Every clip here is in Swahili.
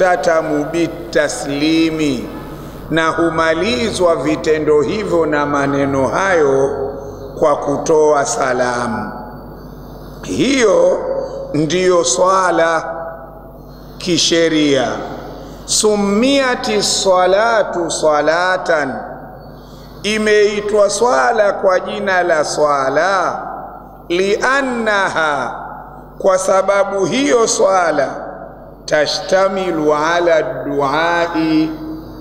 tukhtatamu bitaslimi, na humalizwa vitendo hivyo na maneno hayo kwa kutoa salamu. Hiyo ndiyo swala kisheria. Summiati salatu salatan, imeitwa swala kwa jina la swala, liannaha, kwa sababu hiyo swala, tashtamilu ala duai,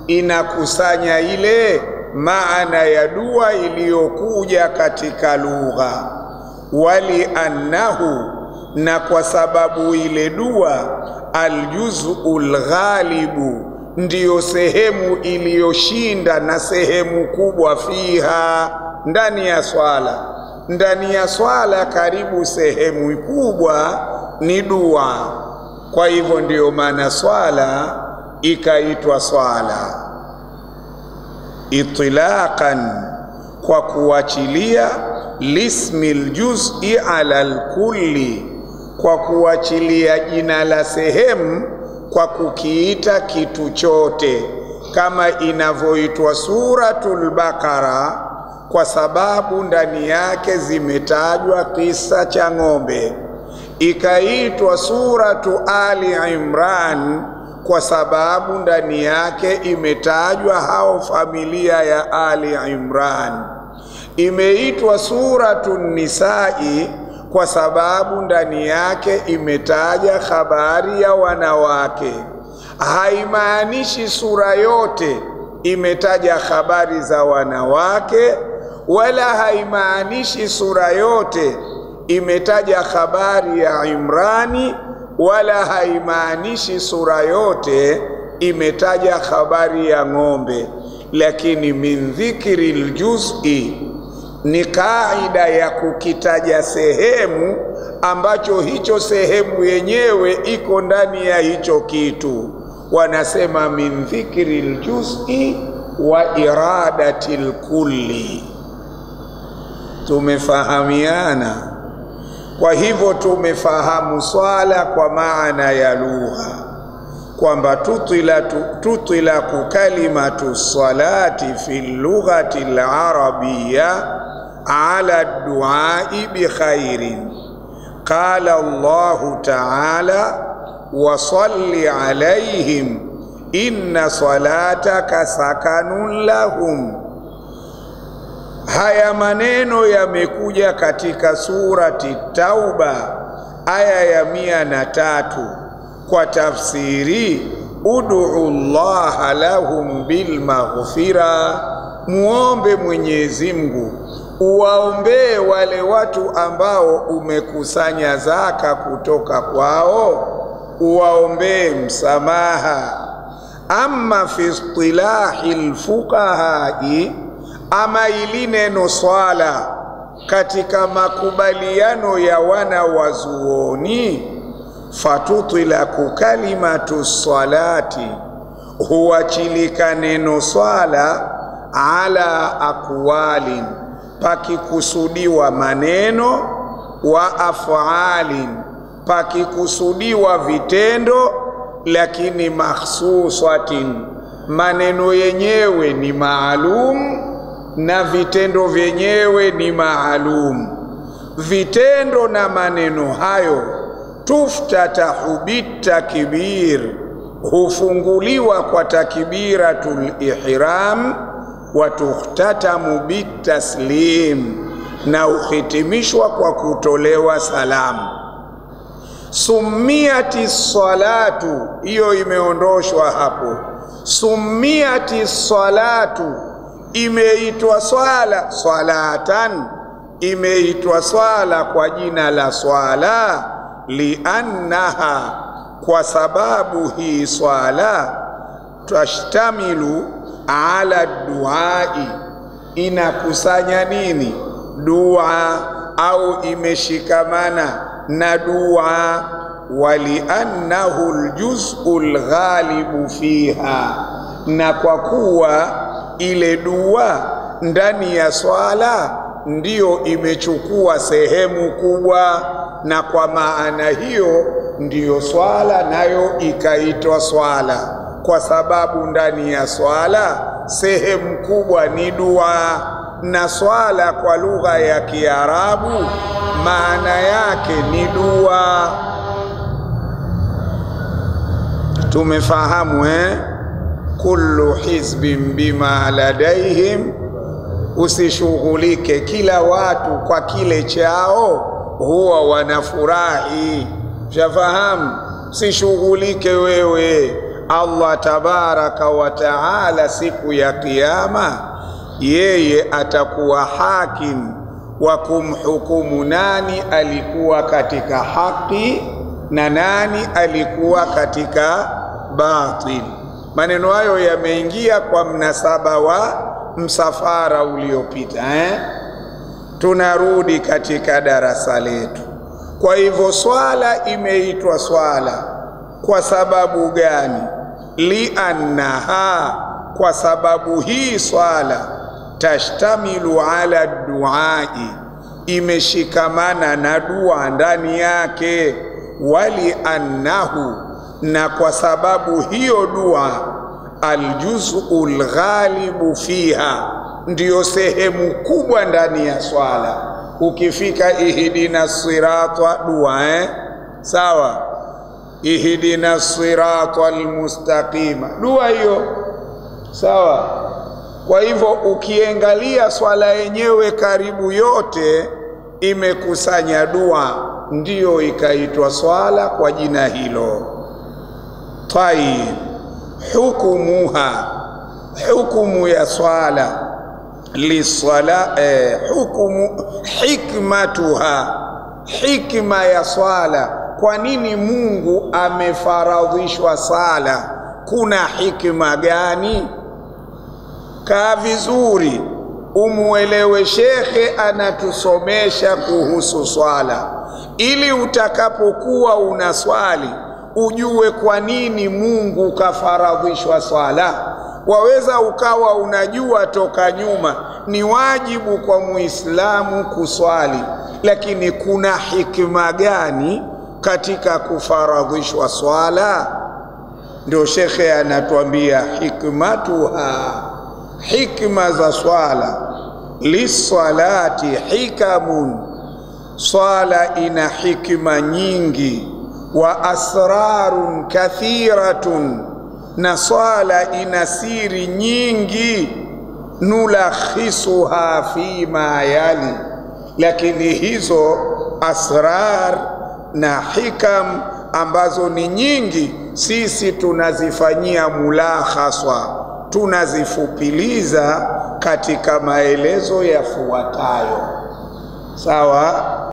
inakusanya ile maana ya dua iliyokuja katika lugha. Wali annahu, na kwa sababu ile dua, aljuz'ul ghalibu, ndiyo sehemu iliyoshinda na sehemu kubwa, fiha, ndani ya swala. Ndani ya swala karibu sehemu kubwa ni dua. Kwa hivyo ndiyo maana swala ikaitwa swala. Itlaqan, kwa kuachilia, lismil juz'i ala alkulli, kwa kuachilia jina la sehemu kwa kukiita kitu chote, kama inavyoitwa suratul Baqara kwa sababu ndani yake zimetajwa kisa cha ng'ombe, ikaitwa suratu Ali Imran kwa sababu ndani yake imetajwa hao familia ya Ali Imran. Imeitwa suratu Nisai kwa sababu ndani yake imetaja habari ya wanawake. Haimaanishi sura yote imetaja habari za wanawake, wala haimaanishi sura yote imetaja habari ya Imrani, wala haimaanishi sura yote imetaja habari ya ng'ombe. Lakini min dhikril juz'i, ni kaida ya kukitaja sehemu ambacho hicho sehemu yenyewe iko ndani ya hicho kitu. Wanasema min dhikril juz'i wa iradatil kulli. Tumefahamiana? Kwa hivyo tumefahamu swala kwa maana ya lugha, kwamba tutlaku kalimatu salati fi lughati al-arabiyya ala duai bi khairin. Qala Allahu ta'ala, wa salli alayhim inna salataka sakanun lahum. Haya maneno yamekuja katika surati Tauba aya ya 103 kwa tafsiri ud'u Allah lahum bil maghfira, muombe Mwenyezi Mungu, uwaombee wale watu ambao umekusanya zaka kutoka kwao, uwaombee msamaha. Amma fi istilahil fuqahai, ama ili neno swala katika makubaliano ya wana wazuoni, fatutlaku kalimatu salati, huachilika neno swala ala aqwalin, pakikusudiwa maneno, wa af'alin, pakikusudiwa vitendo, lakini makhsusatin, maneno yenyewe ni maalum na vitendo vyenyewe ni maalum. Vitendo na maneno hayo tuftatahu bitakbir, hufunguliwa kwa takbiratul ihram, wa tukhtatamu bitaslim, na uhitimishwa kwa kutolewa salamu. Summiati salatu, hiyo imeondoshwa hapo. Summiati salatu, imeitwa swala salatan, imeitwa swala kwa jina la swala, liannaha, kwa sababu hii swala, tashtamilu ala duai, inakusanya nini? Dua, au imeshikamana na dua. Waliannahu aljuz'ul ghalibu fiha, na kwa kuwa ile dua ndani ya swala ndiyo imechukua sehemu kubwa, na kwa maana hiyo ndiyo swala, nayo ikaitwa swala kwa sababu ndani ya swala sehemu kubwa ni dua, na swala kwa lugha ya Kiarabu maana yake ni dua. Tumefahamu kullu hizbin bima ladaihim, usishughulike, kila watu kwa kile chao huwa wanafurahi. Shafahamu, usishughulike wewe. Allah tabaraka wa taala siku ya kiyama yeye atakuwa hakim wa kumhukumu nani alikuwa katika haki na nani alikuwa katika batil. Maneno hayo yameingia kwa mnasaba wa msafara uliopita. Tunarudi katika darasa letu. Kwa hivyo swala imeitwa swala kwa sababu gani? Liannaha, kwa sababu hii swala tashtamilu ala duai, imeshikamana na dua ndani yake. Wali annahu, na kwa sababu hiyo dua aljuz'ul ghalibu fiha, ndiyo sehemu kubwa ndani ya swala. Ukifika ihdina sirata dua sawa, ihdina sirata almustaqima dua hiyo sawa. Kwa hivyo ukiangalia swala yenyewe karibu yote imekusanya dua, ndiyo ikaitwa swala kwa jina hilo. Tayib, hukumuha, hukumu ya swala lisala, hukumu hikmatuha, hikma ya swala. Kwa nini Mungu amefaradhishwa sala? Kuna hikma gani? Kaa vizuri umuelewe, shekhe anatusomesha kuhusu swala, ili utakapokuwa unaswali ujue kwa nini Mungu kafaradhishwa swala. Waweza ukawa unajua toka nyuma ni wajibu kwa Muislamu kuswali, lakini kuna hikma gani katika kufaradhishwa swala? Ndio shekhe anatuambia hikmatuha, hikma za swala. Lisalati hikamun, swala ina hikma nyingi. Wa asrarun kathiratun, na swala ina siri nyingi. Nulakhisuha fima yali, lakini hizo asrar na hikam ambazo ni nyingi sisi tunazifanyia mulakhaswa, tunazifupiliza katika maelezo yafuatayo. Sawa?